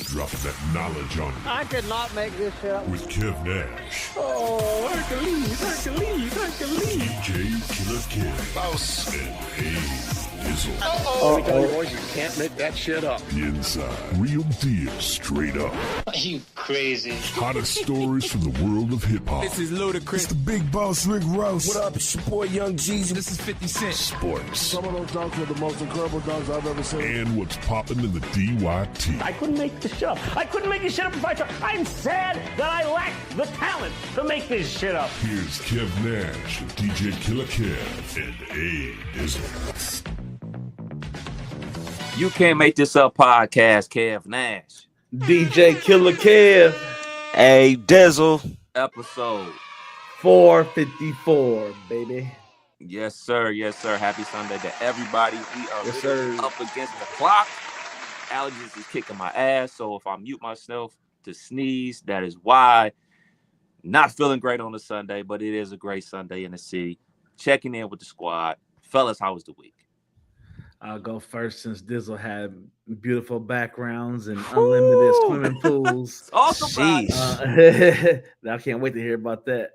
dropping that knowledge on you. I could not make this shit up. With Kev Nash. Oh, Hercules. DJ Killer Kev. Boss. And Dizzle. Let me tell you, boys, you can't make that shit up. The Inside. Real deal, straight up. Are you crazy? Hottest stories from the world of hip-hop. This is Ludacris. It's the big boss, Rick Ross. What up, it's your boy Young Jeezy. This is 50 Cent. Sports. Some of those dunks were the most incredible dunks I've ever seen. And what's popping in the DYT. I couldn't make this shit up. I couldn't make this shit up if I tried. I'm sad that I lack the talent to make this shit up. Here's Kev Nash, DJ Killer Kev, and A Dizzle. You Can't Make This Up podcast, Kev Nash. DJ Killer Kev. A Dizzle. Episode 454, baby. Yes, sir. Yes, sir. Happy Sunday to everybody. We are up against the clock. Allergies is kicking my ass, so if I mute myself to sneeze, that is why. Not feeling great on a Sunday, but it is a great Sunday in the city. Checking in with the squad. Fellas, how was the week? I'll go first since Dizzle had beautiful backgrounds and unlimited swimming pools. Awesome. I can't wait to hear about that.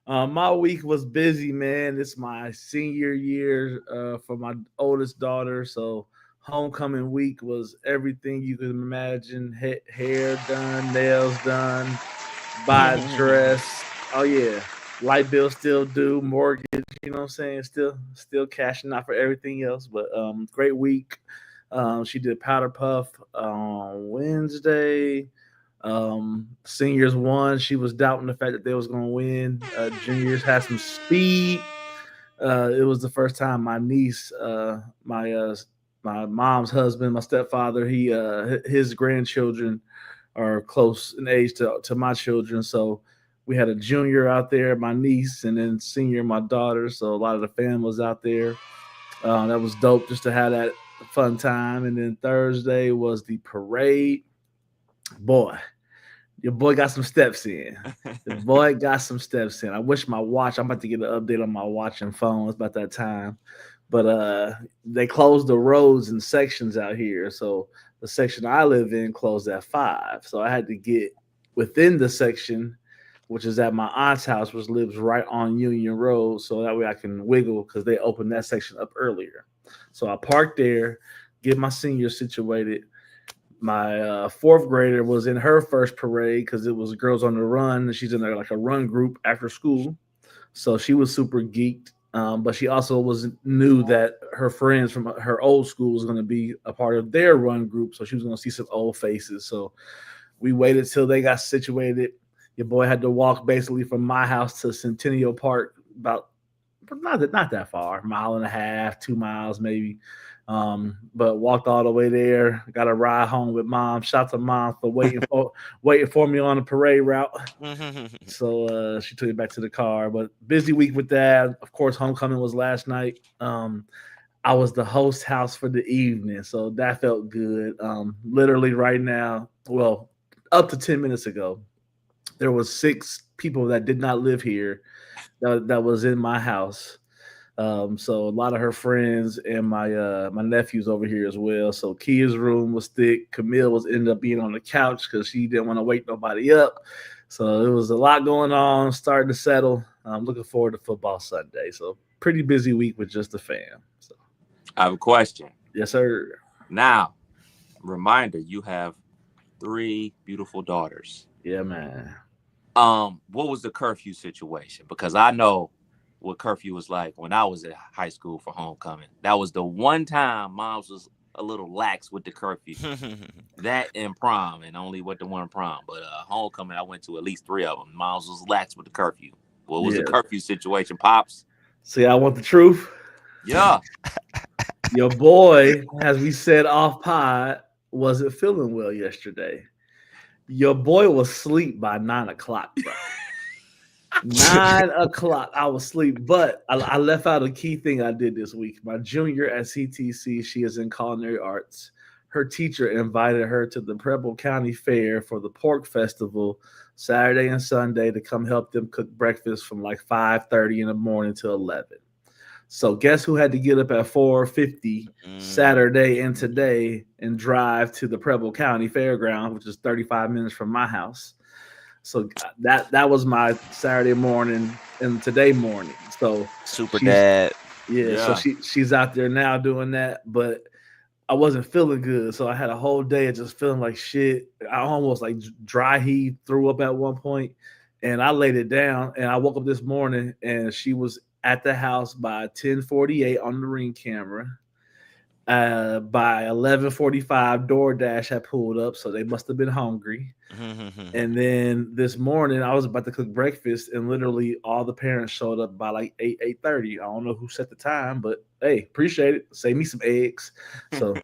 My week was busy, man. It's my senior year for my oldest daughter, so homecoming week was everything you could imagine. Hair done, nails done, buy a dress. Oh yeah, light bill still due, mortgage. You know what I'm saying? Still cashing out for everything else. But great week. She did powder puff on Wednesday. Seniors won. She was doubting the fact that they was going to win. Juniors had some speed. It was the first time my niece, my mom's husband, my stepfather, his grandchildren are close in age to my children. So we had a junior out there, my niece, and then senior, my daughter. So a lot of the fam was out there. That was dope just to have that fun time. And then Thursday was the parade. Boy, your boy got some steps in. I wish my watch, I'm about to get an update on my watch and phone. It's about that time. But they closed the roads and sections out here. So the section I live in closed at 5. So I had to get within the section, which is at my aunt's house, which lives right on Union Road. So that way I can wiggle because they opened that section up earlier. So I parked there, get my seniors situated. My fourth grader was in her first parade because it was Girls on the Run. And she's in there like a run group after school. So she was super geeked. But she also knew that her friends from her old school was going to be a part of their run group. So she was going to see some old faces. So we waited till they got situated. Your boy had to walk basically from my house to Centennial Park, about not that far, 1.5 miles, 2 miles maybe. But walked all the way there. Got a ride home with mom. Shout out to mom for waiting for me on the parade route. So she took it back to the car. But busy week with that. Of course, homecoming was last night. I was the host house for the evening, so that felt good. Literally right now, well, up to 10 minutes ago, there was 6 people that did not live here that was in my house. So a lot of her friends and my nephews over here as well. So Kia's room was thick. Camille ended up being on the couch because she didn't want to wake nobody up. So it was a lot going on, starting to settle. I'm looking forward to football Sunday. So pretty busy week with just the fam. So I have a question. Yes, sir. Now, reminder, you have 3 beautiful daughters. Yeah, man. What was the curfew situation? Because I know what curfew was like when I was at high school for homecoming. That was the one time moms was a little lax with the curfew. That and prom, and only with the one prom. But homecoming, I went to at least 3 of them. Moms was lax with the curfew. What was the curfew situation, Pops? See, I want the truth. Yeah. Your boy, as we said off pod, wasn't feeling well yesterday. Your boy was asleep by 9 o'clock, bro. 9 o'clock, I was asleep. But I left out a key thing I did this week. My junior at CTC, she is in culinary arts. Her teacher invited her to the Preble County Fair for the pork festival Saturday and Sunday to come help them cook breakfast from like 5:30 in the morning to 11. So guess who had to get up at 4:50 Saturday and today and drive to the Preble County Fairground, which is 35 minutes from my house. So that was my Saturday morning and today morning. So Super dad. So she's out there now doing that, but I wasn't feeling good. So I had a whole day of just feeling like shit. I almost like dry heaved, threw up at one point, and I laid it down. And I woke up this morning and she was at the house by 10:48 on the Ring camera. By 11:45, DoorDash had pulled up, so they must have been hungry. And then this morning, I was about to cook breakfast, and literally all the parents showed up by like 8:30. I don't know who set the time, but hey, appreciate it. Save me some eggs. So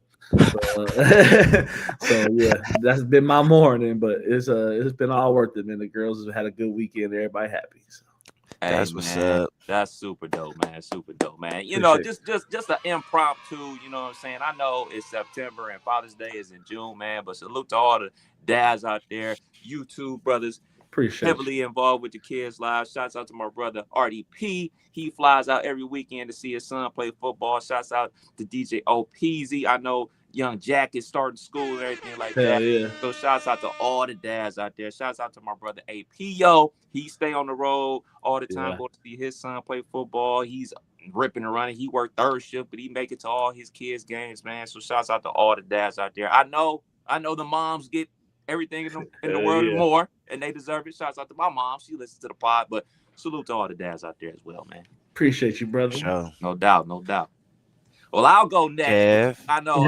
yeah, that's been my morning, but it's been all worth it, man. The girls have had a good weekend. Everybody happy. So. Hey, That's what's man, up. that's super dope, man. Super dope, man. You know, just an impromptu, you know what I'm saying? I know it's September and Father's Day is in June, man, but salute to all the dads out there, YouTube brothers, heavily involved with the kids' lives. Shouts out to my brother RDP. He flies out every weekend to see his son play football. Shouts out to DJ OPZ. I know young Jack is starting school and everything like that. Yeah. So shouts out to all the dads out there. Shouts out to my brother APO. He stay on the road all the time, go to see his son play football. He's ripping and running. He worked third shift, but he make it to all his kids' games, man. So shouts out to all the dads out there. I know the moms get everything in the world and more, and they deserve it. Shouts out to my mom. She listens to the pod, but salute to all the dads out there as well, man. Appreciate you, brother. Sure. No doubt. Well, I'll go next. Kev. I know.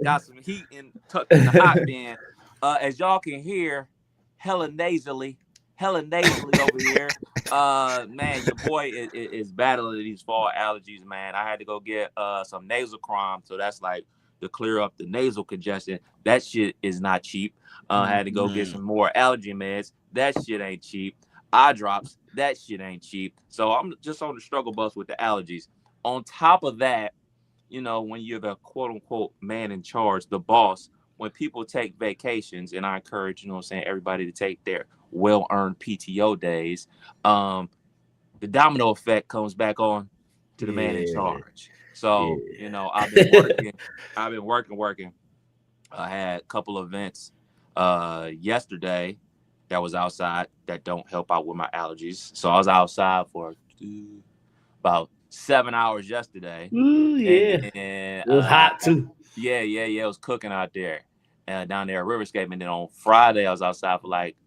got some heat tucked in the hot bin. As y'all can hear, hella nasally over here. Man, your boy is battling these fall allergies, man. I had to go get some nasal crime, so that's like to clear up the nasal congestion. That shit is not cheap. I had to go get some more allergy meds. That shit ain't cheap. Eye drops. That shit ain't cheap. So I'm just on the struggle bus with the allergies. On top of that, you know, when you're the quote unquote man in charge, the boss, when people take vacations, and I encourage, you know what I'm saying, everybody to take their well-earned PTO days, the domino effect comes back on to the man in charge. So, you know, I've been working. I had a couple of events yesterday that was outside that don't help out with my allergies. So I was outside for about 7 hours yesterday. Ooh, yeah. And, it was hot too. Yeah. It was cooking out there down there at Riverscape. And then on Friday, I was outside for like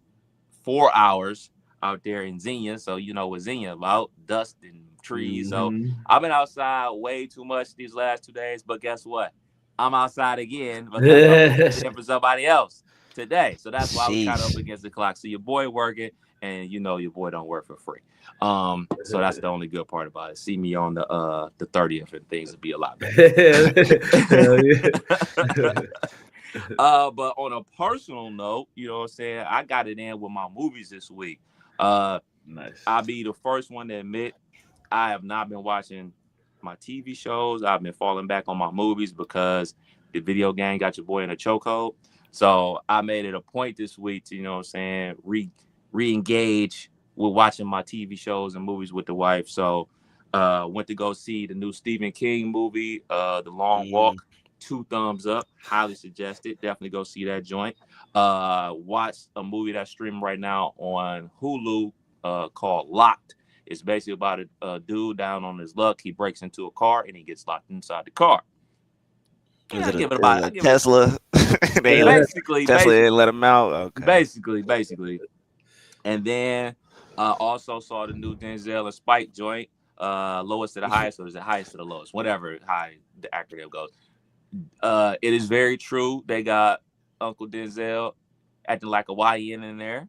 4 hours out there in Xenia. So, you know what Xenia about, dust and trees. So I've been outside way too much these last 2 days. But guess what? I'm outside again, but that's for somebody else today. So that's why we kind of up against the clock. So your boy working, and you know your boy don't work for free. So that's the only good part about it. See me on the 30th, and things will be a lot better. But on a personal note, you know what I'm saying, I got it in with my movies this week. Nice. I'll be the first one to admit I have not been watching my TV shows. I've been falling back on my movies because the video game got your boy in a chokehold. So I made it a point this week to, you know what I'm saying, re-engage with watching my TV shows and movies with the wife. So went to go see the new Stephen King movie, The Long Walk. 2 thumbs up. Highly suggested. Definitely go see that joint. Watched a movie that's streaming right now on Hulu called Locked. It's basically about a dude down on his luck. He breaks into a car and he gets locked inside the car. Is it a Tesla? Basically, Tesla didn't let him out. Okay. Basically. And then also saw the new Denzel and Spike joint, lowest to the highest, or is it highest to the lowest? Whatever high the acronym goes. It is very true. They got Uncle Denzel acting like a YN in there.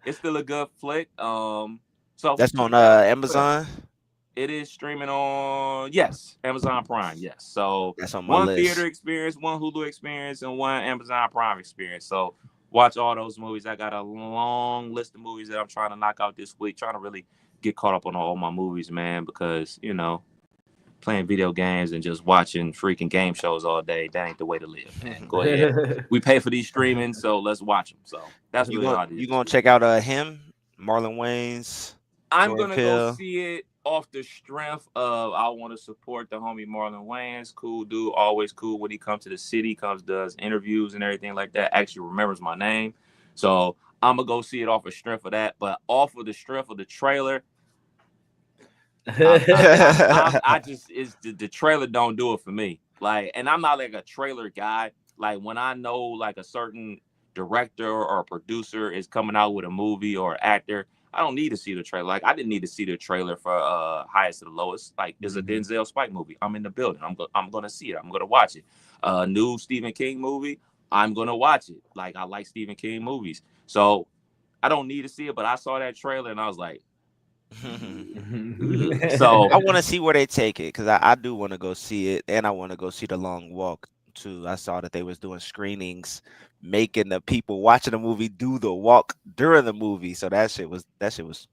It's still a good flick. So that's on Amazon. It is streaming on Amazon Prime. Yes, so that's on my list. One theater experience, one Hulu experience, and one Amazon Prime experience. So watch all those movies. I got a long list of movies that I'm trying to knock out this week. Trying to really get caught up on all my movies, man, because you know, playing video games and just watching freaking game shows all day, that ain't the way to live, man. Go ahead. We pay for these streaming, so let's watch them. So that's really all it is. You gonna check out him, Marlon Wayans? I'm gonna go see it off the strength of I want to support the homie Marlon Wayans. Cool dude, always cool when he comes to the city, does interviews and everything like that. Actually remembers my name. So I'm gonna go see it off the strength of that. But off of the strength of the trailer, I just the trailer don't do it for me. Like, and I'm not like a trailer guy. Like when I know like a certain director or producer is coming out with a movie or actor, I don't need to see the trailer. Like I didn't need to see the trailer for Highest to the Lowest. Like it's a Denzel Spike movie. I'm in the building. I'm gonna see it. I'm gonna watch it. New Stephen King movie. I'm gonna watch it. Like I like Stephen King movies, so I don't need to see it. But I saw that trailer and I was like, so I want to see where they take it because I do want to go see it, and I want to go see The Long Walk too. I saw that they was doing screenings, making the people watching the movie do the walk during the movie. So that shit was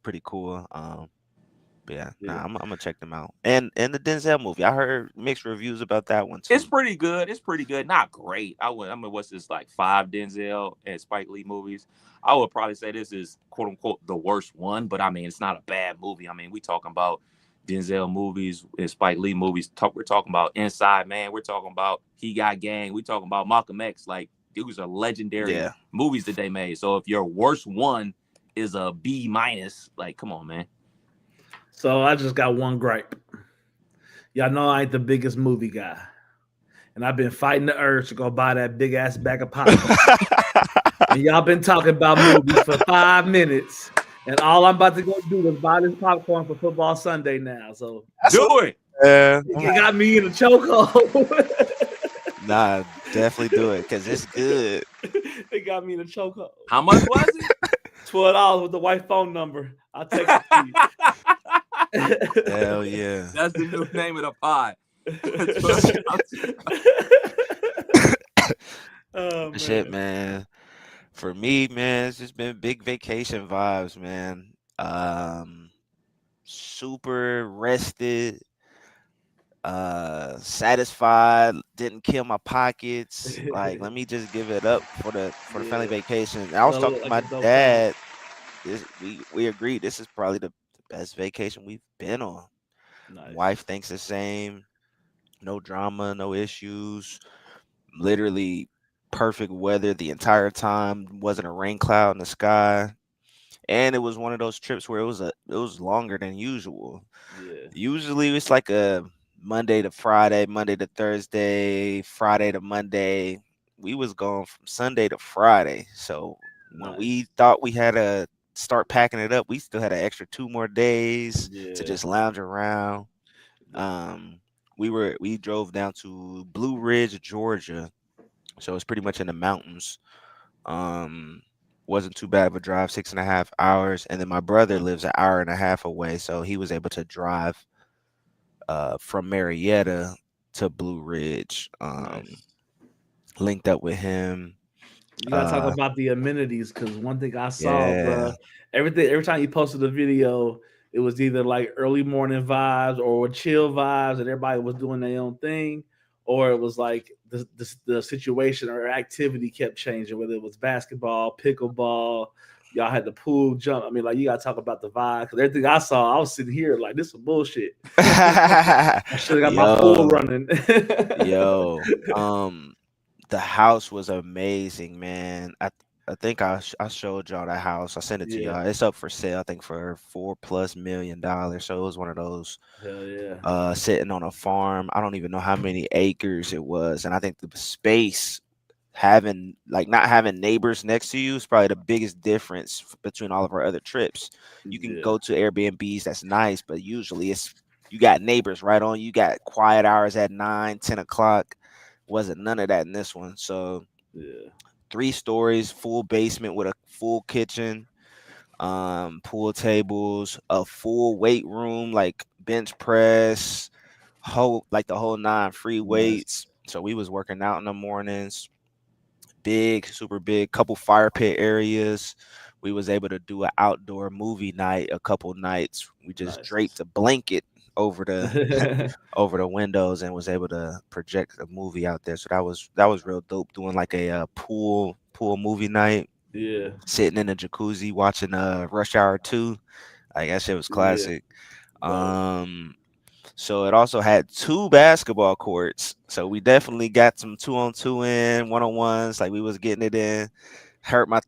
pretty cool. Nah, I'm gonna check them out. And the Denzel movie, I heard mixed reviews about that one too. It's pretty good. It's pretty good. Not great. I mean, what's this, like 5 Denzel and Spike Lee movies? I would probably say this is quote unquote the worst one, but I mean, it's not a bad movie. I mean, we talking about Denzel movies and Spike Lee movies. We're talking about Inside Man. We're talking about He Got Gang. We're talking about Malcolm X. Like, these are legendary movies that they made. So if your worst one is a B minus, like, come on, man. So I just got one gripe. Y'all know I ain't the biggest movie guy. And I've been fighting the urge to go buy that big ass bag of popcorn. And y'all been talking about movies for 5 minutes. And all I'm about to go do is buy this popcorn for Football Sunday now. So do it. It got me in a chokehold. Nah, definitely do it because it's good. It got me in a chokehold. How much was it? $12 with the white phone number. I'll text it to you. Hell yeah. That's the new name of the pod. Shit, man. For me, man, it's just been big vacation vibes, man. Super rested, satisfied, didn't kill my pockets. Like, let me just give it up for the family vacation. I was talking to my dad. We agreed this is probably the best vacation we've been on. Nice. Wife thinks the same. No drama, no issues. Literally perfect weather the entire time. Wasn't a rain cloud in the sky. And it was one of those trips where it was longer than usual. Yeah. Usually it's like a Monday to Friday, Monday to Thursday, Friday to Monday. We was going from Sunday to Friday. So when we thought we had to start packing it up, we still had an extra 2 more days to just lounge around. We drove down to Blue Ridge, Georgia. So it's pretty much in the mountains. Wasn't too bad of a drive, 6.5 hours. And then my brother lives an hour and a half away. So he was able to drive from Marietta to Blue Ridge. Linked up with him. You gotta talk about the amenities because one thing I saw, bro, every time you posted a video, it was either like early morning vibes or chill vibes, and everybody was doing their own thing, or it was like the situation or activity kept changing, whether it was basketball, pickleball, y'all had the pool jump. I mean, like, you gotta talk about the vibe because everything I saw, I was sitting here like, this is bullshit. I should have got my pool running. The house was amazing, man. I think I showed y'all the house. I sent it to y'all. It's up for sale, I think, for $4+ million. So it was one of those. Hell yeah. Sitting on a farm. I don't even know how many acres it was, and I think the space not having neighbors next to you is probably the biggest difference between all of our other trips. You can go to Airbnbs, that's nice, but usually it's you got neighbors right on. You got quiet hours at 9, 10 o'clock. Wasn't none of that in this one. So 3 stories, full basement with a full kitchen, pool tables, a full weight room, like bench press, the whole 9, free weights. So we was working out in the mornings. Big, super big, couple fire pit areas. We was able to do an outdoor movie night a couple nights. We just draped a blanket over the windows and was able to project a movie out there. So that was real dope, doing like a pool movie night. Yeah. Sitting in a jacuzzi watching Rush Hour 2. Like, that shit was classic. So it also had 2 basketball courts. So we definitely got some 2-on-2 in, 1-on-1s. Like we was getting it in. Hurt my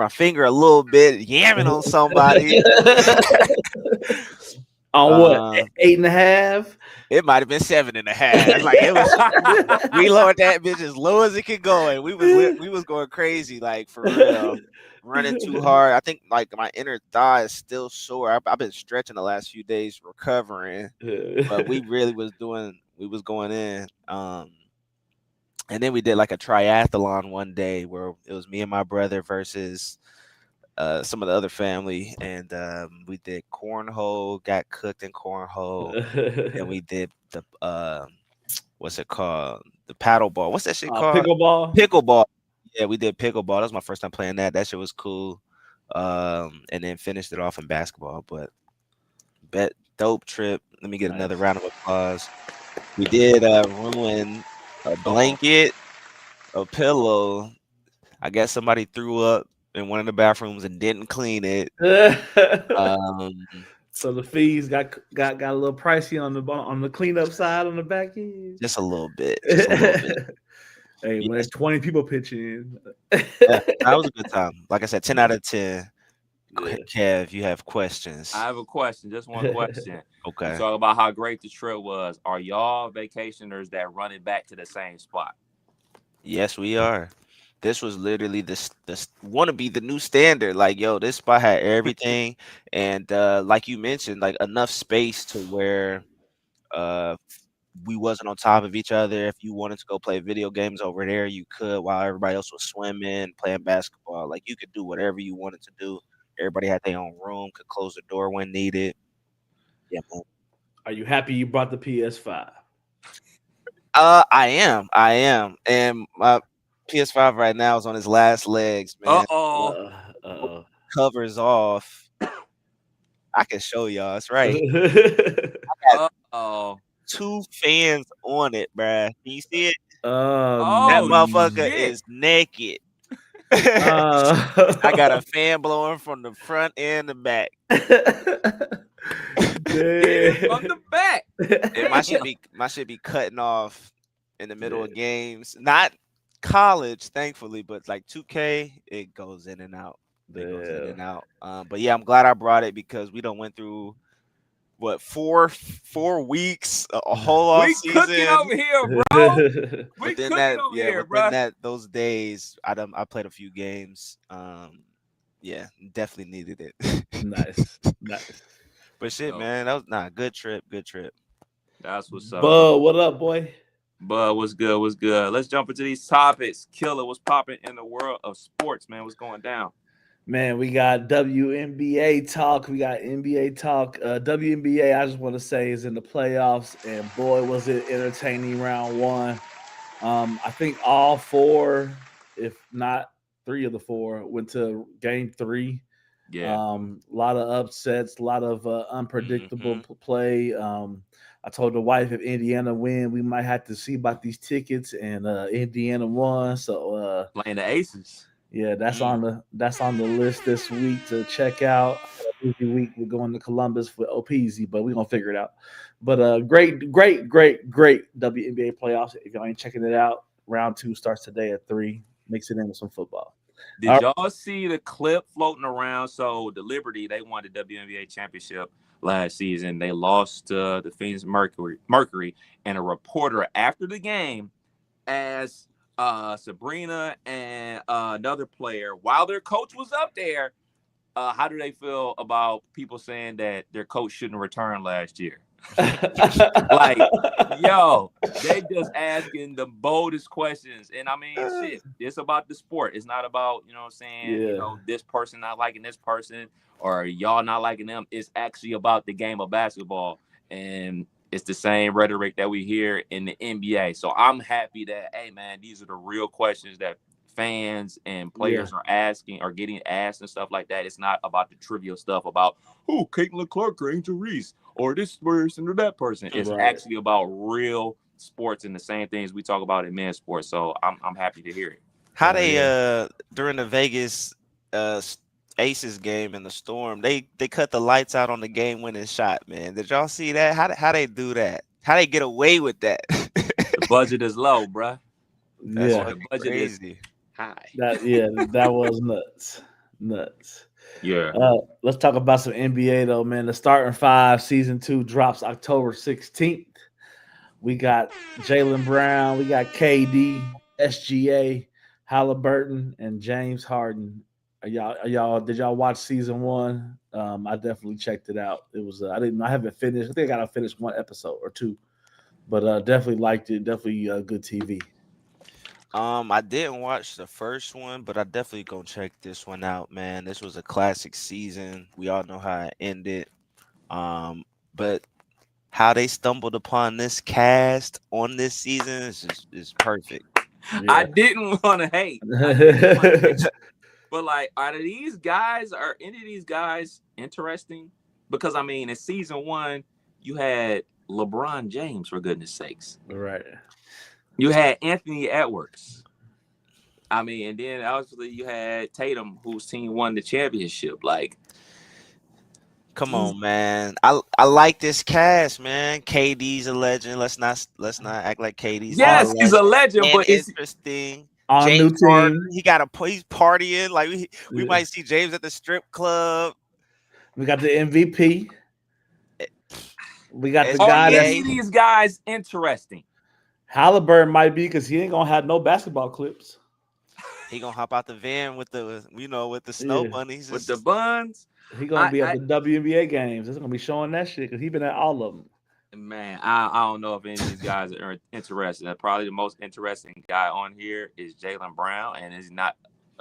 finger a little bit, yamming on somebody. On what? 8.5? It might have been 7.5. Like it was, we lowered that bitch as low as it could go, and we was going crazy, like for real, running too hard. I think like my inner thigh is still sore. I've been stretching the last few days, recovering, but we really was going in. And then we did like a triathlon one day where it was me and my brother versus some of the other family, and we did cornhole, got cooked in cornhole, and we did the what's it called? The paddle ball. What's that shit called? Pickleball. Pickleball. Yeah, we did pickleball. That was my first time playing that. That shit was cool. And then finished it off in basketball. But dope trip. Let me get another round of applause. We did ruin a blanket, a pillow. I guess somebody threw up in one of the bathrooms and didn't clean it. So the fees got a little pricey on the cleanup side on the back end. Just a little bit. Just a little bit. Hey, when 20 people pitch in. Yeah, that was a good time. Like I said, 10 out of 10. Yeah. Kev, you have questions. I have a question. Just one question. Okay. Talk about how great the trip was. Are y'all vacationers that run it back to the same spot? Yes, we are. This was literally this want to be the new standard. Like, yo, this spot had everything, and like you mentioned, like enough space to where we wasn't on top of each other. If you wanted to go play video games over there, you could, while everybody else was swimming, playing basketball. Like you could do whatever you wanted to do. Everybody had their own room, could close the door when needed. Yeah, man. Are you happy you brought the PS5? I am, and my PS5 right now is on his last legs, man. Covers off. I can show y'all. It's right. I got 2 fans on it, bruh. Can you see it? That motherfucker is naked. I got a fan blowing from the front and the back. From the back. And my shit be cutting off in the middle of games. Not college, thankfully, but like 2K, it goes in and out. But yeah, I'm glad I brought it because we done went through what 4 weeks, a whole off season. We cooking over here, bro. We cooking over here, bro. Within those days, I played a few games. Yeah, definitely needed it. Nice. But shit, man, that was good trip. That's what's up. Bud, what up, boy? Bud, what's good? Let's jump into these topics. Killer, what's popping in the world of sports, man? What's going down? Man, we got WNBA talk. We got NBA talk. WNBA, I just want to say, is in the playoffs, and boy, was it entertaining round 1. I think all 4, if not 3 of the 4, went to game 3. Yeah. A lot of upsets, a lot of unpredictable play. I told the wife if Indiana win, we might have to see about these tickets, and Indiana won. So playing the Aces. Yeah, that's on the list this week to check out. Busy week. We're going to Columbus for OPZ, but we're gonna figure it out. But great WNBA playoffs. If y'all ain't checking it out, round 2 starts today at 3. Mix it in with some football. Did y'all see the clip floating around? So the Liberty, they won the WNBA championship last season. They lost to the Phoenix Mercury, and a reporter after the game asked Sabrina and another player, while their coach was up there, how do they feel about people saying that their coach shouldn't return last year? Like, yo, they just asking the boldest questions. And I mean, shit, it's about the sport. It's not about, you know what I'm saying, you know, this person not liking this person or y'all not liking them. It's actually about the game of basketball. And it's the same rhetoric that we hear in the NBA. So I'm happy that, hey, man, these are the real questions that fans and players are asking or getting asked and stuff like that. It's not about the trivial stuff about, Caitlin Clark or Angel Reese or this person or that person. It's actually about real sports and the same things we talk about in men's sports. So I'm happy to hear it. How they during the Vegas Aces game in the Storm. They cut the lights out on the game winning shot, man. Did y'all see that? How they do that? How they get away with that? The budget is low, bruh. That's Yeah, The fucking budget is crazy. high. that was nuts. Yeah. Let's talk about some NBA though, man. The starting five season 2 drops October 16th. We got Jaylen Brown, we got KD, SGA, Halliburton, and James Harden. Did y'all watch season 1? I definitely checked it out. It was I haven't finished. I think I gotta finish one episode or two, but definitely liked it. Definitely good TV. I didn't watch the first one, but I definitely gonna check this one out, man. This was a classic season. We all know how it ended. But how they stumbled upon this cast on this season is perfect. I didn't want to hate. I didn't wanna hate. But like, are any of these guys interesting? Because I mean, in season 1, you had LeBron James, for goodness sakes. Right. You had Anthony Edwards. I mean, and then obviously you had Tatum, whose team won the championship. Like, Come on, man. I like this cast, man. KD's a legend. Let's not act like KD's yes, not he's a legend, and but it's interesting. On new James Harden, team. he's partying. Like we Yeah. might see James at the strip club. We got the MVP. We got the Are guy are that's any of these guys interesting? Halliburton might be because he ain't gonna have no basketball clips. He gonna hop out the van with the snow Yeah. bunnies. With the buns? He gonna be at the WNBA games. It's gonna be showing that shit because he been at all of them. Man, I don't know if any of these guys are interested. Probably the most interesting guy on here is Jaylen Brown, and it's not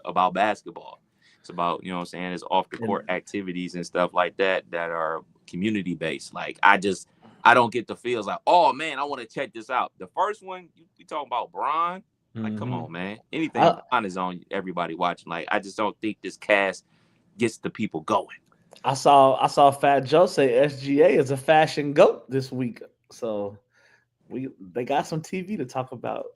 about basketball. It's about, you know what I'm saying, it's off the court activities and stuff like that are community based. Like, I don't get the feels like, oh man, I want to check this out. The first one, you talking about Bron? Like, come on, man. Anything Bron is on, everybody watching. Like, I just don't think this cast gets the people going. I saw Fat Joe say SGA is a fashion goat this week. So they got some TV to talk about.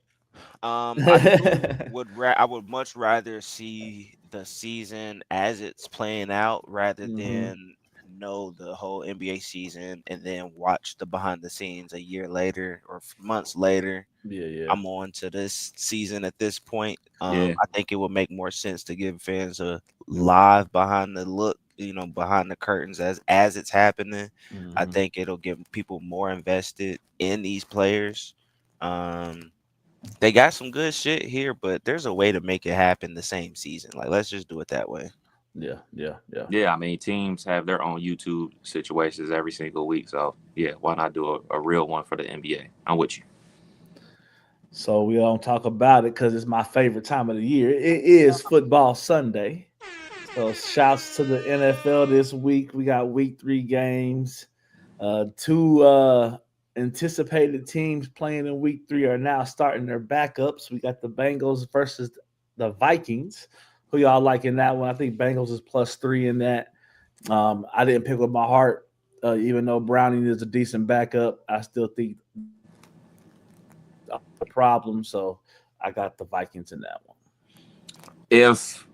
I would much rather see the season as it's playing out rather than know the whole NBA season and then watch the behind the scenes a year later or months later. Yeah. I'm on to this season at this point. Yeah. I think it would make more sense to give fans a live behind the curtains as it's happening. I think it'll give people more invested in these players. They got some good shit here, but there's a way to make it happen the same season. Like, let's just do it that way. Yeah, I mean, teams have their own YouTube situations every single week. So, yeah, why not do a real one for the NBA? I'm with you. So we don't talk about it because it's my favorite time of the year. It is football Sunday. So shouts to the NFL this week. We got week 3 games. 2 anticipated teams playing in week 3 are now starting their backups. We got the Bengals versus the Vikings. Who y'all like in that one? I think Bengals is +3 in that. I didn't pick with my heart, even though Browning is a decent backup. I still think the problem. So I got the Vikings in that one. If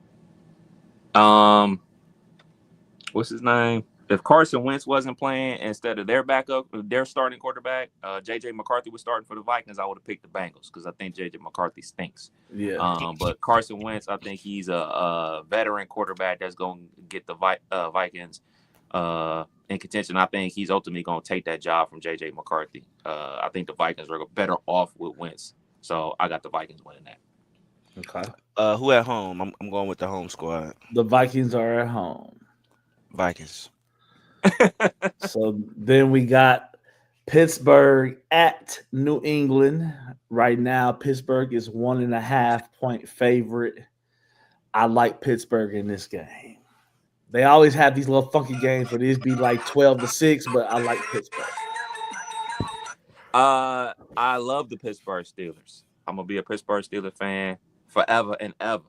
what's his name? If Carson Wentz wasn't playing instead of their backup, their starting quarterback, JJ McCarthy was starting for the Vikings, I would have picked the Bengals because I think JJ McCarthy stinks. Yeah. But Carson Wentz, I think he's a veteran quarterback that's going to get the Vikings in contention. I think he's ultimately going to take that job from JJ McCarthy. I think the Vikings are better off with Wentz, so I got the Vikings winning that. Okay. Who at home? I'm going with the home squad. The Vikings are at home. Vikings. So then we got Pittsburgh at New England. Right now, Pittsburgh is 1.5 point favorite. I like Pittsburgh in this game. They always have these little funky games where these be like 12-6, but I like Pittsburgh. I love the Pittsburgh Steelers. I'm gonna be a Pittsburgh Steelers fan forever and ever.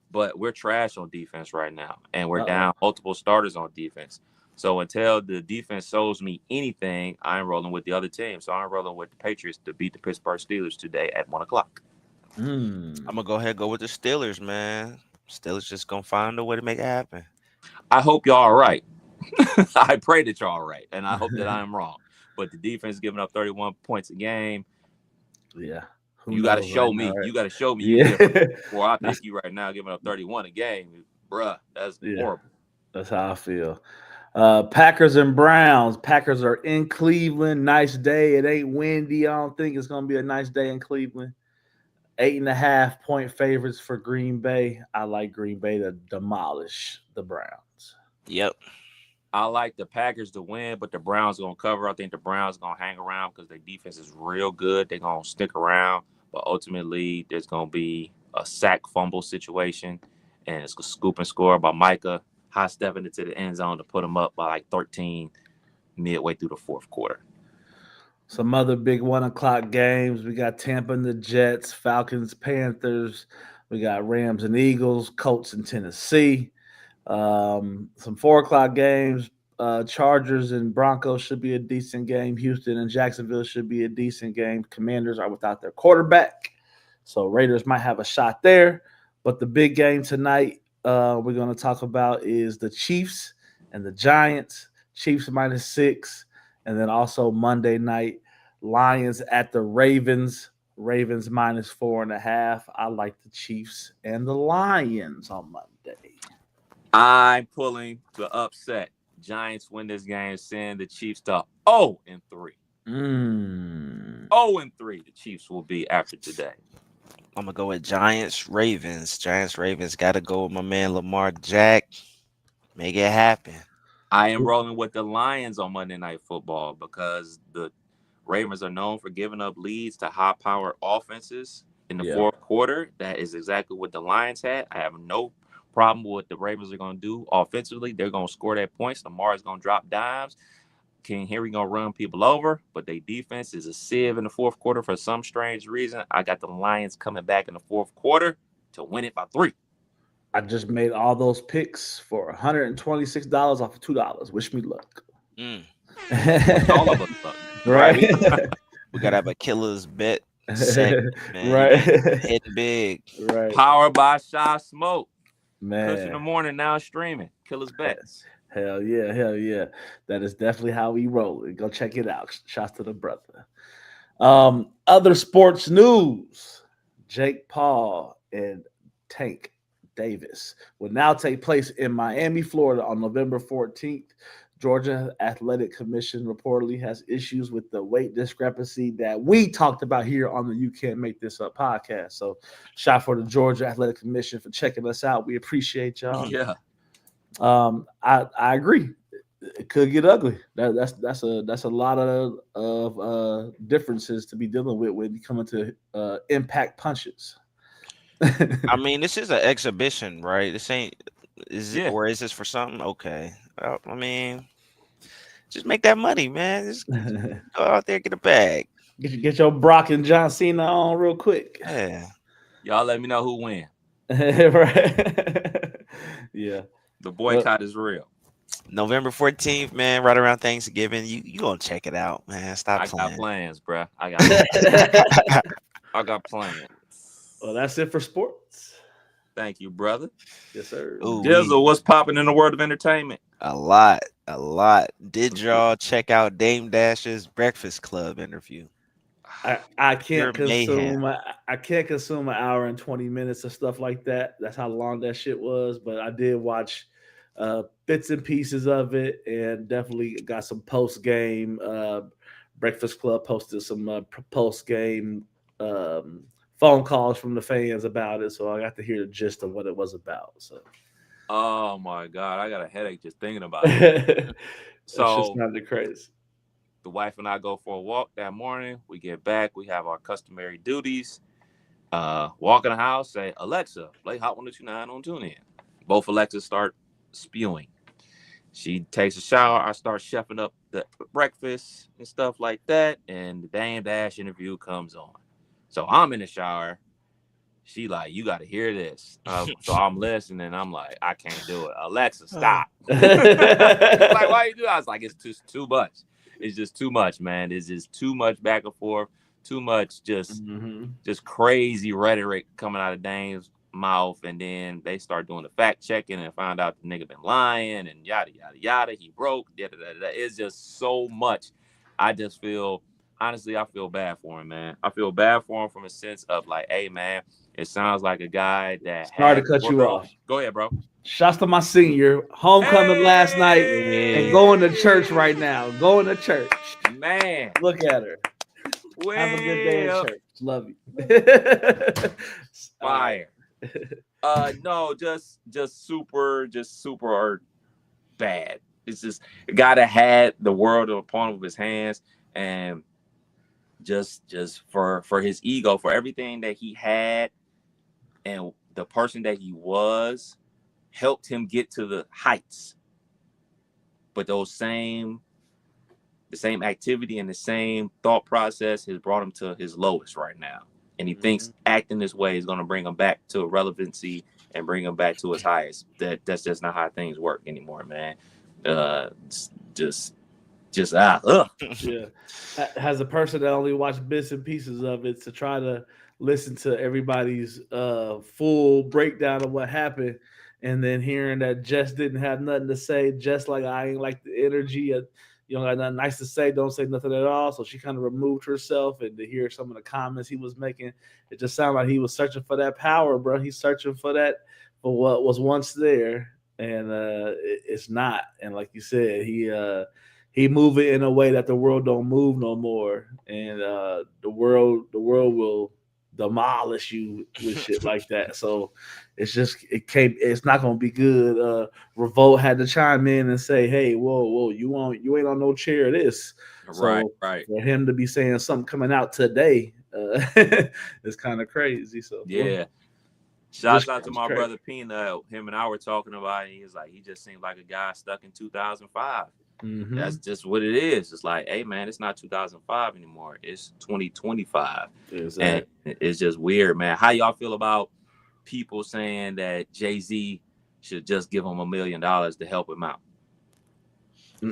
But we're trash on defense right now, and we're down multiple starters on defense. So until the defense shows me anything, I'm rolling with the other team. So I'm rolling with the Patriots to beat the Pittsburgh Steelers today at 1:00. I'm gonna go ahead and go with the Steelers, man. Steelers just gonna find a way to make it happen. I hope y'all are right. I pray that y'all are right, and I hope that I am wrong. But the defense giving up 31 points a game. Yeah. You got to show me. You got to show me. Yeah. Before I pick you right now, giving up 31 a game, bruh. That's horrible. That's how I feel. Packers and Browns. Packers are in Cleveland. Nice day. It ain't windy. I don't think it's gonna be a nice day in Cleveland. 8.5 point favorites for Green Bay. I like Green Bay to demolish the Browns. Yep. I like the Packers to win, but the Browns are going to cover. I think the Browns are going to hang around because their defense is real good. They're going to stick around, but ultimately there's going to be a sack fumble situation, and it's a scoop and score by Micah, high stepping into the end zone to put them up by like 13 midway through the fourth quarter. Some other big 1:00 games. We got Tampa and the Jets, Falcons, Panthers. We got Rams and Eagles, Colts and Tennessee. Some 4:00 games. Chargers and Broncos should be a decent game. Houston and Jacksonville should be a decent game. Commanders are without their quarterback, so Raiders might have a shot there. But the big game tonight we're going to talk about is the Chiefs and the Giants. Chiefs -6. And then also Monday night, Lions at the Ravens. Ravens -4.5. I like the Chiefs and the Lions on Monday. I'm pulling the upset. Giants win this game, send the Chiefs to 0-3. 0-3 the Chiefs will be after today. I'm going to go with Giants-Ravens. Giants-Ravens got to go with my man Lamar Jack. Make it happen. I am rolling with the Lions on Monday Night Football because the Ravens are known for giving up leads to high-powered offenses in the fourth quarter. That is exactly what the Lions had. I have no problem with what the Ravens are going to do offensively. They're going to score their points. Lamar is going to drop dimes. King Henry going to run people over, but their defense is a sieve in the fourth quarter for some strange reason. I got the Lions coming back in the fourth quarter to win it by 3. I just made all those picks for $126 off of $2. Wish me luck. All of us luck. Right. We got to have a killer's bet segment, man. Right. Hitting big. Right. Powered by Shy Smoke. Man. Push in the morning now streaming. Killer's bets. Hell yeah. That is definitely how we roll. Go check it out. Shouts to the brother. Other sports news. Jake Paul and Tank Davis will now take place in Miami, Florida on November 14th. Georgia Athletic Commission reportedly has issues with the weight discrepancy that we talked about here on the You Can't Make This Up podcast. So shout for the Georgia Athletic Commission for checking us out. We appreciate y'all. Yeah. I agree. It could get ugly. That's a lot of differences to be dealing with when you come into impact punches. I mean, this is an exhibition, right? This ain't or is this for something? Okay. Well, I mean, just make that money, man. Just go out there, get a bag. Get your Brock and John Cena on real quick. Yeah. Y'all let me know who win. Right. Yeah. The boycott is real. November 14th, man, right around Thanksgiving. You gonna check it out, man. Stop playing. I got plans, bro. I got plans. Well, that's it for sports. Thank you, brother. Yes, sir. Ooh, Dizzle, what's popping in the world of entertainment? A lot. Did y'all check out Dame Dash's Breakfast Club interview? I can't consume an hour and 20 minutes of stuff like that. That's how long that shit was. But I did watch bits and pieces of it, and definitely got some post game. Breakfast Club posted some post game phone calls from the fans about it, so I got to hear the gist of what it was about. So, oh my God, I got a headache just thinking about it. So it's just not crazy. The wife and I go for a walk that morning. We get back. We have our customary duties. Walk in the house, say, Alexa, play Hot 102.9 on TuneIn. Both Alexas start spewing. She takes a shower. I start chefing up the breakfast and stuff like that. And the Dame Dash interview comes on. So I'm in the shower. She like, you got to hear this. So I'm listening. I'm like, I can't do it. Alexa, stop. Like, why you do that? I was like, it's just too much. It's just too much, man. It's just too much back and forth. Too much just crazy rhetoric coming out of Dame's mouth, and then they start doing the fact checking and find out the nigga been lying and yada yada yada. He broke. Yada, yada, yada. It's just so much. I just feel, honestly, I feel bad for him, man. I feel bad for him from a sense of like, hey, man, it sounds like a guy that Sorry to had cut you world. off. Go ahead, bro. Shouts to my senior, homecoming last night, and going to church right now. Going to church. Man, Look at her. well, Have a good day at church. Love you. Fire. No, just super bad. It's just a guy that had the world in the palm of his hands, and just for his ego, for everything that he had, and the person that he was, helped him get to the heights. But the same activity and the same thought process has brought him to his lowest right now. And he thinks acting this way is going to bring him back to relevancy and bring him back to his highest. That's just not how things work anymore, man. Yeah. As a person that only watched bits and pieces of it, to try to listen to everybody's full breakdown of what happened, and then hearing that Jess didn't have nothing to say, just like I ain't like the energy of, you know, got nothing nice to say, don't say nothing at all. So she kind of removed herself, and to hear some of the comments he was making, it just sounded like he was searching for that power, bro. He's searching for for what was once there, and it's not. And like you said, he moving in a way that the world don't move no more, and the world will demolish you with shit like that. So it's not gonna be good. Revolt had to chime in and say, hey, whoa, you ain't on no chair of this. Right. For him to be saying something coming out today, it's kind of crazy. So yeah. Shouts out to my brother Pina. Him and I were talking about it. He was like, he just seemed like a guy stuck in 2005. Mm-hmm. That's just what it is. It's like, hey, man, it's not 2005 anymore. It's 2025. Exactly. And it's just weird, man. How y'all feel about people saying that Jay-Z should just give him $1 million to help him out?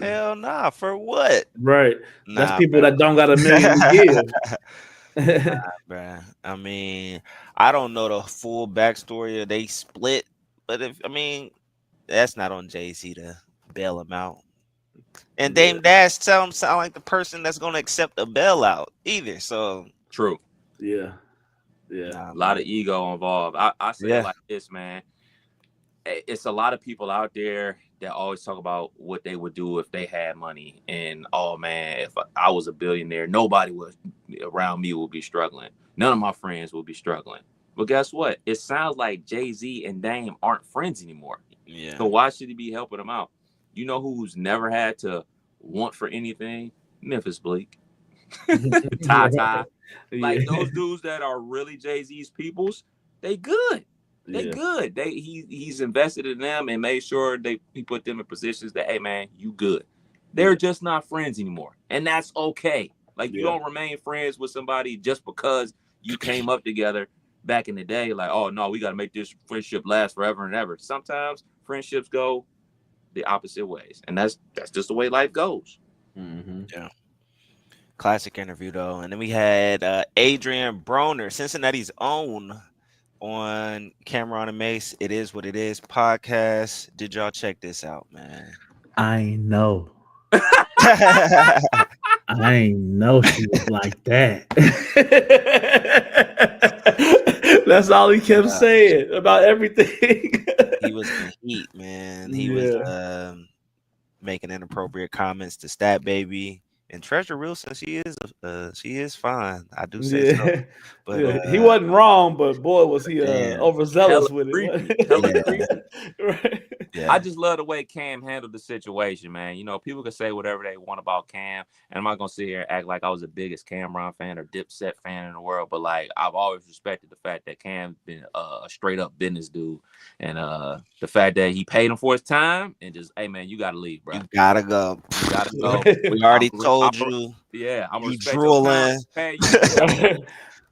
Hell nah. For what? Right. That's people that don't got $1 million to give. Nah, bruh. I mean, I don't know the full backstory. They split, but that's not on Jay-Z to bail him out. And Dame Dash sound like the person that's going to accept a bailout either. So true. Yeah. A lot of ego involved. I say it like this, man. It's a lot of people out there that always talk about what they would do if they had money. And, oh, man, if I was a billionaire, nobody around me would be struggling. None of my friends will be struggling. But guess what? It sounds like Jay-Z and Dame aren't friends anymore. Yeah. So why should he be helping them out? You know who's never had to want for anything? Memphis Bleak. Ty. Like those dudes that are really Jay-Z's peoples, they good. They good. He's invested in them and made sure he put them in positions that, hey, man, you good. They're just not friends anymore. And that's okay. Like, you don't remain friends with somebody just because you came up together back in the day. Like, oh, no, we got to make this friendship last forever and ever. Sometimes friendships go the opposite ways. And that's just the way life goes. Mm-hmm. Yeah. Classic interview, though. And then we had Adrian Broner, Cincinnati's own, on Cameron and Mace. It Is What It Is podcast. Did y'all check this out, man? I know. I know she was like that. That's all he kept saying about everything. He was in heat, man. He was making inappropriate comments to Stat Baby. And Treasure Real says she is fine. I do say so. But he wasn't wrong, but boy, was he overzealous with it. Right. Yeah. I just love the way Cam handled the situation, man. You know, people can say whatever they want about Cam, and I'm not gonna sit here and act like I was the biggest Cameron fan or Dipset fan in the world, but like I've always respected the fact that Cam's been a straight up business dude, and the fact that he paid him for his time and just, hey man, you gotta leave, bro. You gotta go. You gotta go. We already told you. Yeah, I'm you drooling.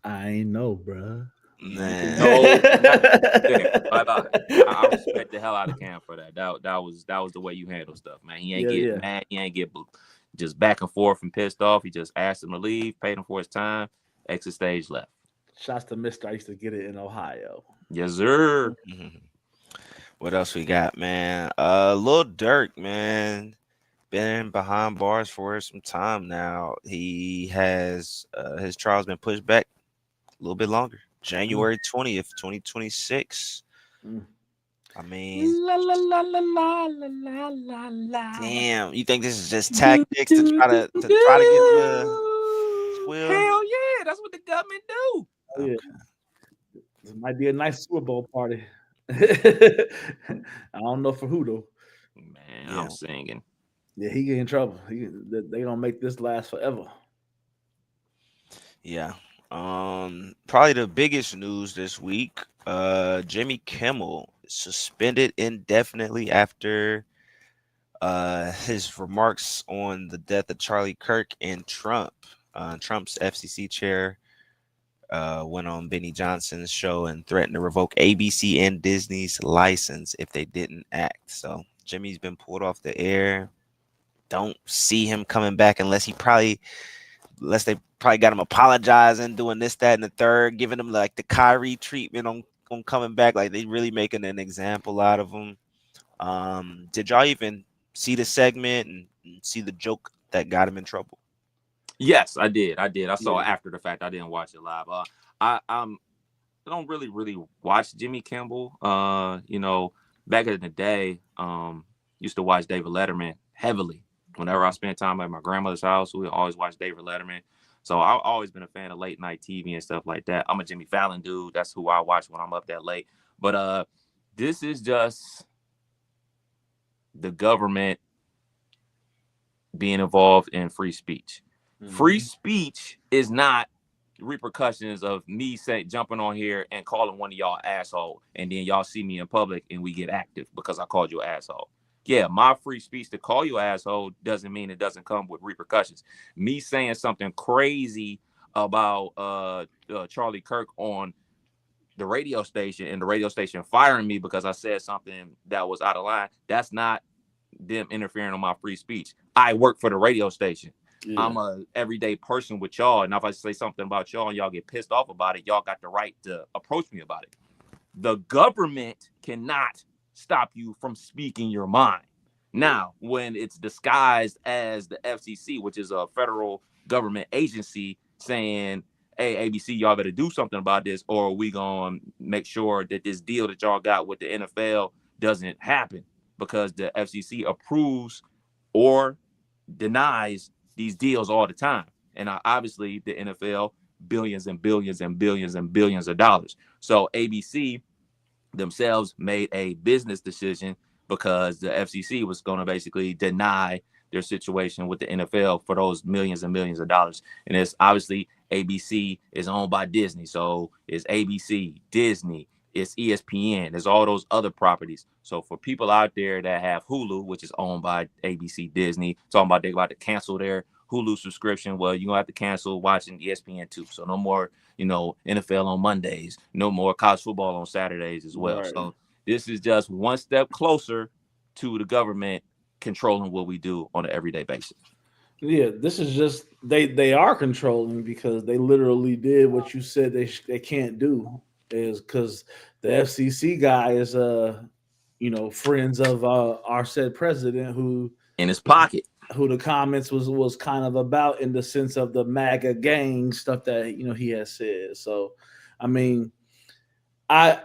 I know, bro. Man. I respect the hell out of Cam for that. That was the way you handle stuff, man. He ain't get mad. He ain't get just back and forth and pissed off. He just asked him to leave, paid him for his time, exit stage, left. Shouts to Mr. I used to get it in Ohio. Yes, sir. What else we got, man? Lil Durk, man, been behind bars for some time now. He has his trial's been pushed back a little bit longer. January 20th, 2026. Mm. I mean, La la la la la la la la la. damn, you think this is just tactics to try to get the squeal? Hell yeah, that's what the government do. Oh, yeah. This might be a nice Super Bowl party. I don't know for who though. Man, Yeah. I'm singing. Yeah, he get in trouble. They gonna make this last forever. Yeah. Probably the biggest news this week. Jimmy Kimmel suspended indefinitely after his remarks on the death of Charlie Kirk and Trump. Trump's FCC chair went on Benny Johnson's show and threatened to revoke ABC and Disney's license if they didn't act. So Jimmy's been pulled off the air. Don't see him coming back unless they probably got him apologizing, doing this, that, and the third, giving him like the Kyrie treatment on coming back. Like they really making an example out of him. Did y'all even see the segment and see the joke that got him in trouble? Yes, I did. I saw it after the fact. I didn't watch it live. I don't really watch Jimmy Kimmel. You know, back in the day, used to watch David Letterman heavily. Whenever I spent time at my grandmother's house, we always watch David Letterman. So I've always been a fan of late night TV and stuff like that. I'm a Jimmy Fallon dude. That's who I watch when I'm up that late. But this is just the government being involved in free speech. Free speech is not repercussions of me jumping on here and calling one of y'all asshole, and then y'all see me in public and we get active because I called you an asshole. Yeah, my free speech to call you an asshole doesn't mean it doesn't come with repercussions. Me saying something crazy about Charlie Kirk on the radio station and the radio station firing me because I said something that was out of line, that's not them interfering on my free speech. I work for the radio station. Yeah. I'm a everyday person with y'all, and if I say something about y'all and y'all get pissed off about it, y'all got the right to approach me about it. The government cannot stop you from speaking your mind. Now, when it's disguised as the FCC, which is a federal government agency, saying, hey, ABC, y'all better do something about this, or we gonna make sure that this deal that y'all got with the NFL doesn't happen, because the FCC approves or denies these deals all the time. And obviously the NFL, billions and billions and billions and billions of dollars. So ABC themselves made a business decision because the FCC was going to basically deny their situation with the NFL for those millions and millions of dollars. And it's obviously ABC is owned by Disney. So it's ABC, Disney, it's ESPN, there's all those other properties. So for people out there that have Hulu, which is owned by ABC, Disney, talking about they about to cancel their Hulu subscription, well, you're going to have to cancel watching ESPN too. So no more, NFL on Mondays, no more college football on Saturdays as well. Right. So this is just one step closer to the government controlling what we do on an everyday basis. Yeah, this is just they are controlling because they literally did what you said they can't do, is because the FCC guy is friends of our said president, who in his pocket, who the comments was kind of about, in the sense of the MAGA gang stuff that he has said. So I mean, I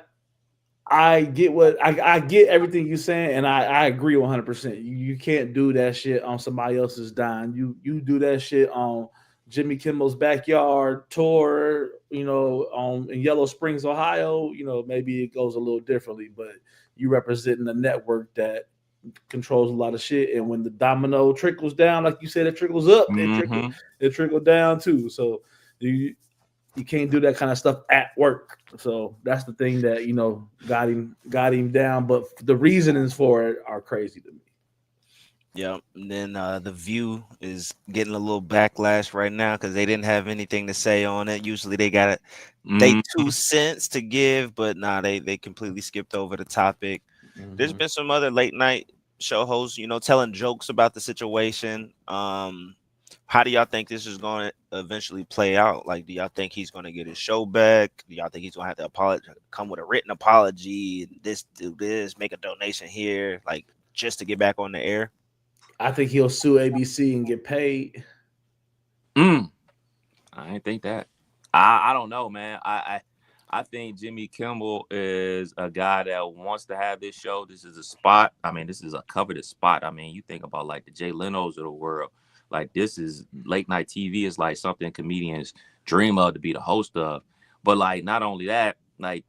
get what I get everything you're saying, and I agree 100%. You can't do that shit on somebody else's dime. You do that shit on Jimmy Kimmel's backyard tour, in Yellow Springs, Ohio. Maybe it goes a little differently, but you representing a network that controls a lot of shit. And when the domino trickles down, like you said, it trickles up. Mm-hmm. It trickled down too. So you can't do that kind of stuff at work. So that's the thing that got him down. But the reasonings for it are crazy to me. Yeah, and then The View is getting a little backlash right now because they didn't have anything to say on it. Usually they got they 2 cents to give, but they completely skipped over the topic. Mm-hmm. There's been some other late night show hosts, telling jokes about the situation. How do y'all think this is going to eventually play out? Like, do y'all think he's going to get his show back? Do y'all think he's going to have to apologize, come with a written apology, do this, make a donation here, like just to get back on the air? I think he'll sue ABC and get paid. I ain't think that. I don't know, man. I think Jimmy Kimmel is a guy that wants to have this show. This is a spot. I mean, this is a coveted spot. I mean, you think about like the Jay Leno's of the world. Like, this is late night TV is like something comedians dream of to be the host of. But like, not only that, like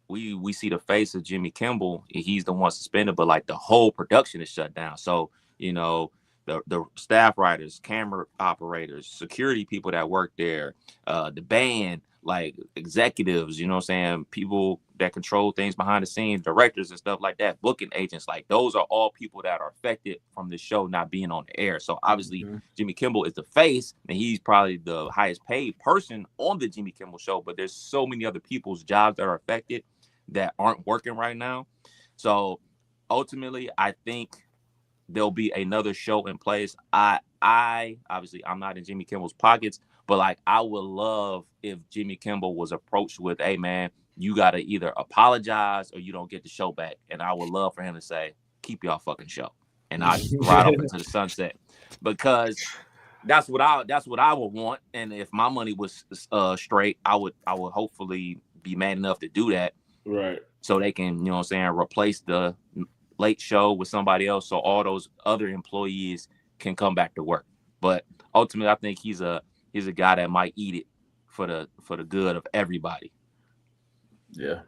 we see the face of Jimmy Kimmel. He's the one suspended, but like the whole production is shut down. So, you know, the staff writers, camera operators, security people that work there, the band, like executives, you know what I'm saying? People that control things behind the scenes, directors and stuff like that, booking agents, like those are all people that are affected from the show not being on the air. So obviously Jimmy Kimmel is the face, and he's probably the highest paid person on the Jimmy Kimmel show, but there's so many other people's jobs that are affected that aren't working right now. So ultimately, I think there'll be another show in place. I obviously I'm not in Jimmy Kimmel's pockets, but like I would love if Jimmy Kimmel was approached with, "Hey man, you gotta either apologize or you don't get the show back." And I would love for him to say, "Keep y'all fucking show," and I just ride off into the sunset, because that's what I would want. And if my money was straight, I would hopefully be man enough to do that, Right. so they can, you know what I'm saying, replace the late show with somebody else, so all those other employees can come back to work. But ultimately, I think he's a guy that might eat it for the good of everybody. Yeah.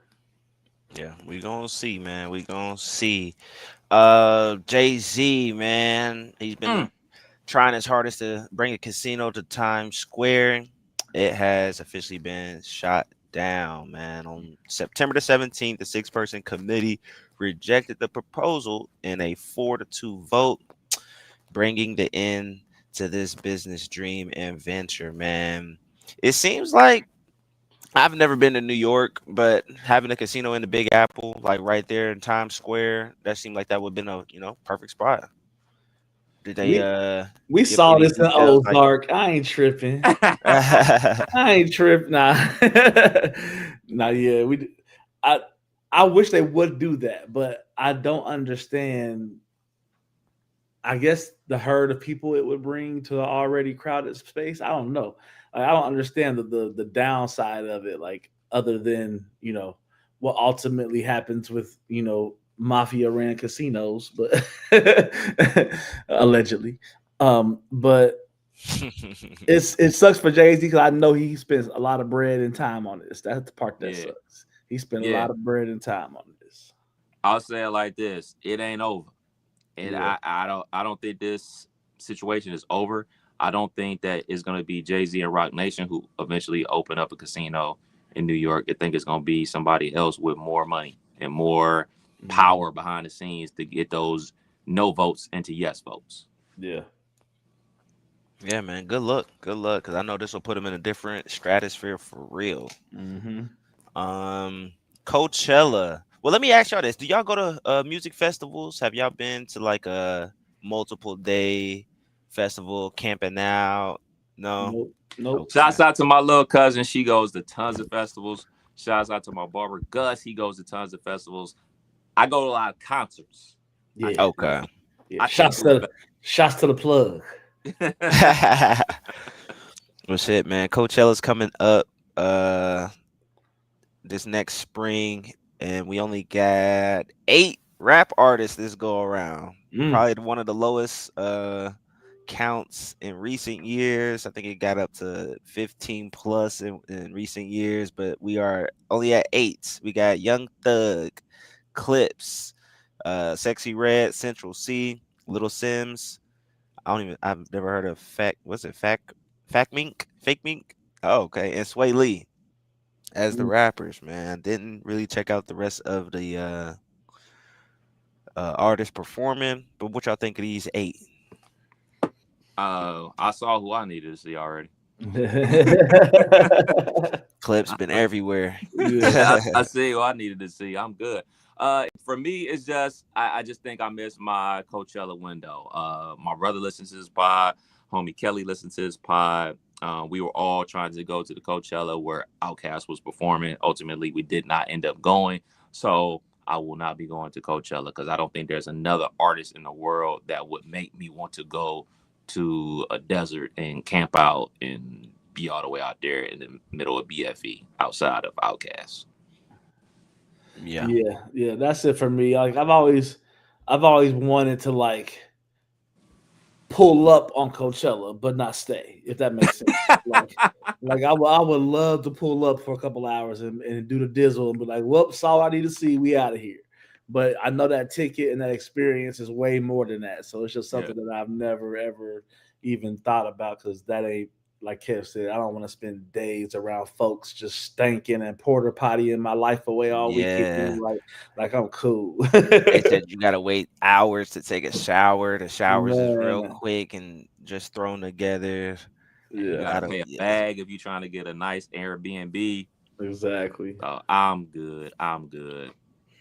Yeah, we gonna see, man. We gonna see. Jay-Z, man, he's been trying his hardest to bring a casino to Times Square. It has officially been shot down, man. On September the 17th, the 6-person committee rejected the proposal in a 4-2 vote, bringing the end to this business dream and venture, man. It seems like I've never been to New York, but having a casino in the Big Apple, like right there in Times Square, that seemed like that would have been a perfect spot. Did they We give saw any this in details, like- Ozark. I ain't tripping. I ain't tripping. Nah. Nah, yeah. I wish they would do that, but I don't understand. I guess the herd of people it would bring to an already crowded space. I don't know. Like, I don't understand the downside of it, like other than, what ultimately happens with, mafia ran casinos, but allegedly. But it sucks for Jay-Z because I know he spends a lot of bread and time on this. That's the part that sucks. He spent a lot of bread and time on this. I'll say it like this: it ain't over. And I don't think this situation is over. I don't think that it's going to be Jay-Z and Roc Nation who eventually open up a casino in New York. I think it's going to be somebody else with more money and more power behind the scenes to get those no votes into yes votes. Yeah. Yeah, man. Good luck. Good luck. Because I know this will put him in a different stratosphere for real. Coachella. Well, let me ask y'all this. Do y'all go to music festivals? Have y'all been to like a multiple day festival, camping out? No? Nope. Shouts out to my little cousin. She goes to tons of festivals. Shouts out to my barber, Gus. He goes to tons of festivals. I go to a lot of concerts. Yeah. Okay. Yeah. Shots to the plug. Well, shit, man. Coachella's coming up this next spring, and we only got 8 rap artists this go around. Probably one of the lowest counts in recent years. I think it got up to 15 plus in recent years, but we are only at 8. We got Young Thug, Clips, Sexy Red, Central C, Little Sims. I've never heard of Fake Mink. Oh, okay. And Sway Lee as the rappers, man. Didn't really check out the rest of the artists performing, but what y'all think of these 8? I saw who I needed to see already. Clips been everywhere. I see who I needed to see. I'm good. For me, it's just I just think I missed my Coachella window. My brother listens to this pod. homie Kelly listened to this pod. We were all trying to go to the Coachella where Outkast was performing. Ultimately, we did not end up going. So I will not be going to Coachella because I don't think there's another artist in the world that would make me want to go to a desert and camp out and be all the way out there in the middle of BFE outside of Outkast. Yeah. Yeah. That's it for me. Like I've always wanted to like pull up on Coachella, but not stay. If that makes sense. Like I would love to pull up for a couple hours and do the dizzle and be like, "Whoops, all I need to see. We out of here." But I know that ticket and that experience is way more than that. So it's just something that I've never ever even thought about because that ain't like Kev said. I don't want to spend days around folks just stinking and porter potty in my life away all weekend. Like I'm cool. They said you gotta wait hours to take a shower. The showers is real Man. quick and just thrown together. You gotta pay a bag if you're trying to get a nice Airbnb. Exactly. I'm good.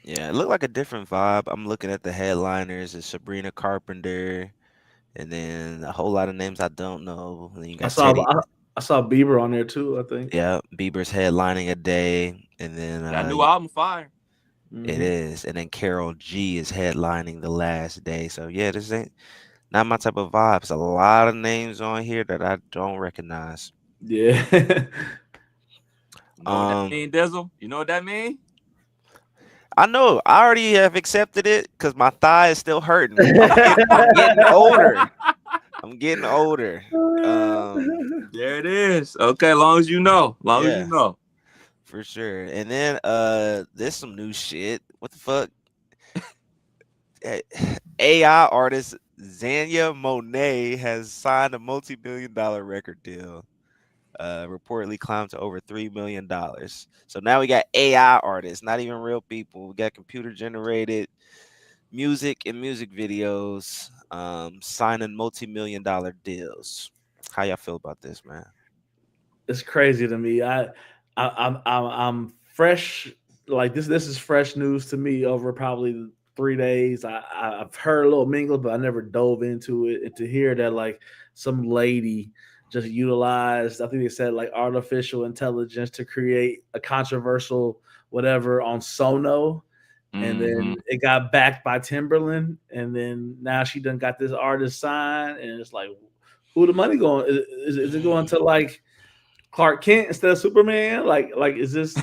Yeah, it looked like a different vibe. I'm looking at the headliners. It's Sabrina Carpenter, and then a whole lot of names I don't know. And then you got Teddy. I saw Bieber on there too, I think. Yeah, Bieber's headlining a day, and then that new album fire. It is, and then Carol G is headlining the last day. So yeah, this ain't not my type of vibes. A lot of names on here that I don't recognize. Yeah. You know what that mean, Dizzle? You know what that mean? I know. I already have accepted it because my thigh is still hurting. I'm getting older. I'm getting older. There it is. Okay, long as you know. As you know. For sure. And then there's some new shit. What the fuck? AI artist Zanya Monet has signed a multi-million-dollar record deal. Reportedly climbed to over $3 million. So now we got AI artists, not even real people. We got computer generated music and music videos signing multi-million-dollar deals. How y'all feel about this, man? It's crazy to me. I'm fresh. Like this is fresh news to me over probably 3 days. I've heard a little mingle, but I never dove into it. And to hear that like some lady just utilized, I think they said like artificial intelligence to create a controversial whatever on Sono. And then it got backed by Timberland. And then now she done got this artist signed. And it's like, who the money going? Is it going to like Clark Kent instead of Superman? Like is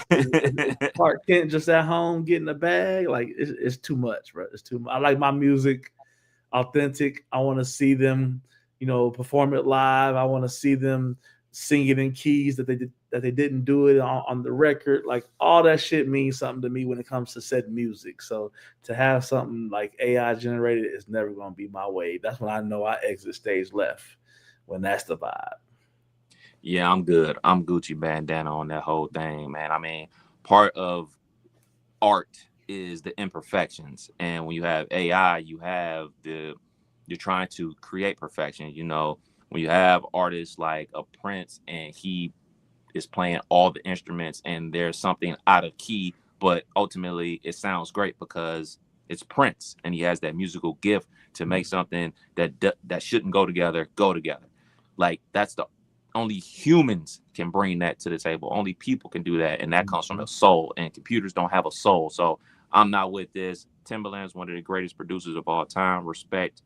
Clark Kent just at home getting a bag? Like it's too much, bro. It's too much. I like my music authentic. I want to see them, perform it live. I want to see them sing it in keys that they didn't do it on the record. Like all that shit means something to me when it comes to said music. So to have something like AI generated is never going to be my wave. That's when I know I exit stage left, when that's the vibe. Yeah, I'm good. I'm Gucci bandana on that whole thing, man. I mean, part of art is the imperfections. And when you have AI, you're trying to create perfection. When you have artists like a Prince and he is playing all the instruments and there's something out of key, but ultimately it sounds great because it's Prince and he has that musical gift to make something that shouldn't go together. Like that's the only humans can bring that to the table. Only people can do that, and that comes from the soul. And computers don't have a soul, so I'm not with this. Timberland's one of the greatest producers of all time. Respect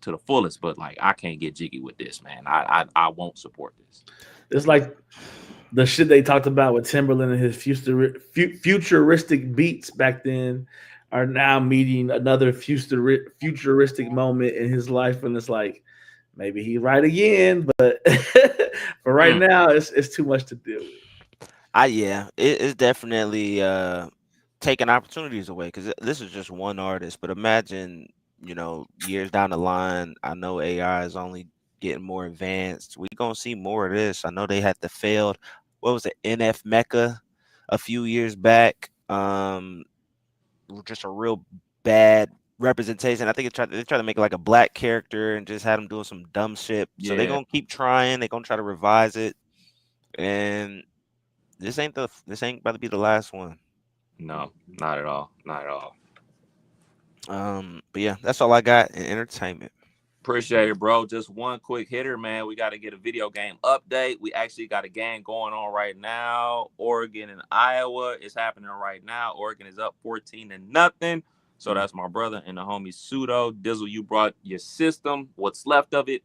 to the fullest, but like I can't get jiggy with this, man. I won't support this. It's like the shit they talked about with Timberland and his futuristic beats back then are now meeting another futuristic moment in his life, and it's like maybe he's right again, but for right now, it's too much to deal with. It's definitely taking opportunities away because this is just one artist. But imagine, years down the line, I know AI is only getting more advanced. We're gonna see more of this. I know they had the failed, what was it, NF Mecca a few years back. Just a real bad representation. I think they tried to make it like a black character and just had him doing some dumb shit. So they're gonna keep trying. They're gonna try to revise it. And this ain't about to be the last one. No, not at all. But yeah, that's all I got in entertainment. Appreciate it, bro. Just one quick hitter, man. We got to get a video game update. We actually got a game going on right now. Oregon and Iowa is happening right now. Oregon is up 14-0. So that's my brother and the homie Pseudo. Dizzle, you brought your system, what's left of it,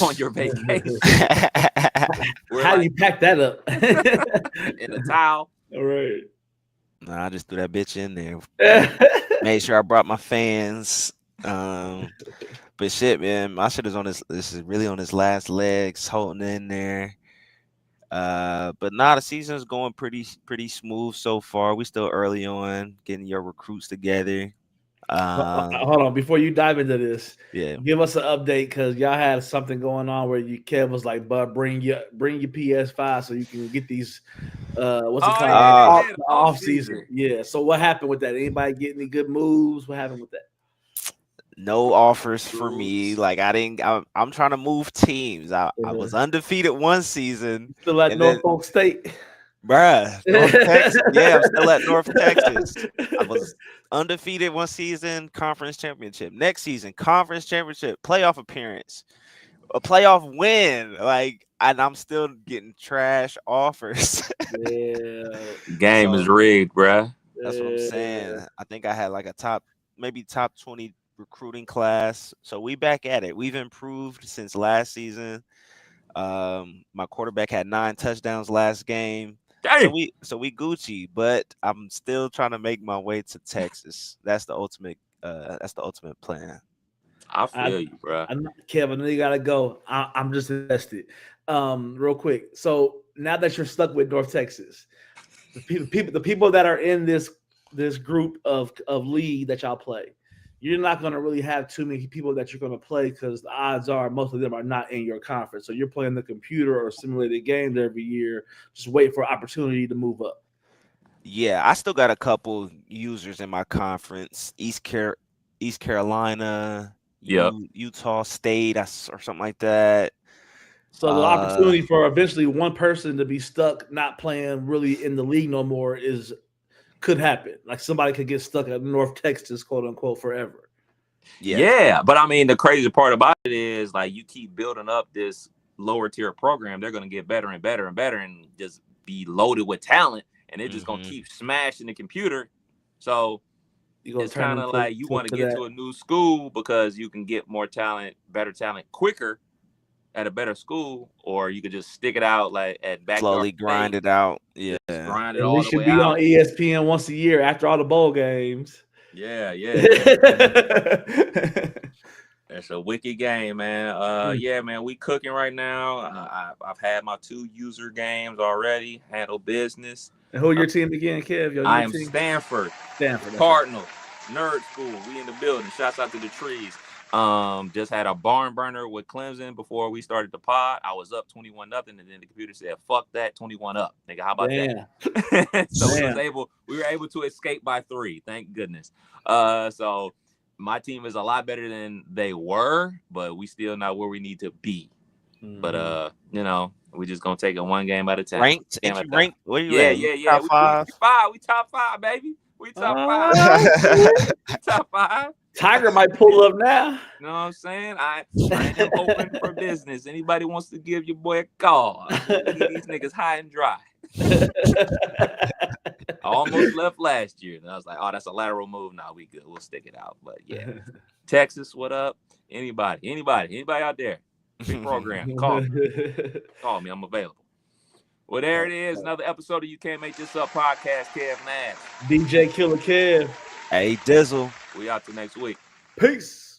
on your vacation. How do you pack that up? In a towel. All right. Nah, I just threw that bitch in there. Made sure I brought my fans. But shit, man, my shit is on this. This is really on his last legs, holding in there. But nah, the season is going pretty smooth so far. We still early on, getting your recruits together. Hold on, before you dive into this, give us an update because y'all had something going on where Kev was like, "Bud, bring your PS5 so you can get these what's it called off season." Yeah. So what happened with that? Anybody get any good moves? What happened with that? No offers for me. Like I'm trying to move teams. I was undefeated one season. Still at Norfolk State. Bruh, North Texas. Yeah, I'm still at North Texas. I was undefeated one season, conference championship. Next season, conference championship, playoff appearance, a playoff win. Like, and I'm still getting trash offers. Yeah, game is rigged, bruh. That's what I'm saying. I think I had like a top 20 recruiting class. So we back at it. We've improved since last season. My quarterback had 9 touchdowns last game. So we Gucci, but I'm still trying to make my way to Texas. That's the ultimate plan. I feel you, bro. Kevin, you gotta go. I'm just invested. Real quick. So now that you're stuck with North Texas, the people that are in this group of league that y'all play, you're not going to really have too many people that you're going to play because the odds are most of them are not in your conference. So you're playing the computer or simulated games every year. Just wait for opportunity to move up. Yeah, I still got a couple users in my conference. East Carolina, Utah State, or something like that. So the opportunity for eventually one person to be stuck not playing really in the league no more could happen. Like somebody could get stuck at North Texas, quote unquote, forever. Yeah, but I mean, the crazy part about it is like you keep building up this lower tier program, they're going to get better and better and better and just be loaded with talent, and they're just going to keep smashing the computer. So it's kind of like you want to get to a new school because you can get more talent, better talent quicker at a better school, or you could just stick it out like at back slowly grind it out. Yeah, grind it all the way out. We should be on ESPN once a year after all the bowl games. Yeah. That's a wicked game, man. Yeah, man, we cooking right now. I've had my 2 user games already. Handle business. And who your team again, Kev? I am Stanford. Cardinal. Nerd school. We in the building. Shouts out to the trees. Just had a barn burner with Clemson before we started the pod. I was up 21-0, and then the computer said, "Fuck that, 21 up, nigga. How about that?" So we were able to escape by 3. Thank goodness. So my team is a lot better than they were, but we still not where we need to be. But we just gonna take it one game at a time. Ranked? Where you at? Yeah. Top 5? We top 5, baby. We top 5. Top 5. Tiger might pull up now. You know what I'm saying? I am open for business. Anybody wants to give your boy a call? These niggas high and dry. I almost left last year. And I was like, oh, that's a lateral move. Nah, we good. We'll stick it out. But yeah. Texas, what up? Anybody out there? Big program. Call me. I'm available. Well, there it is. Another episode of You Can't Make This Up podcast. Kev Nash. DJ Killer Kev. Hey, Dizzle. We out till next week. Peace.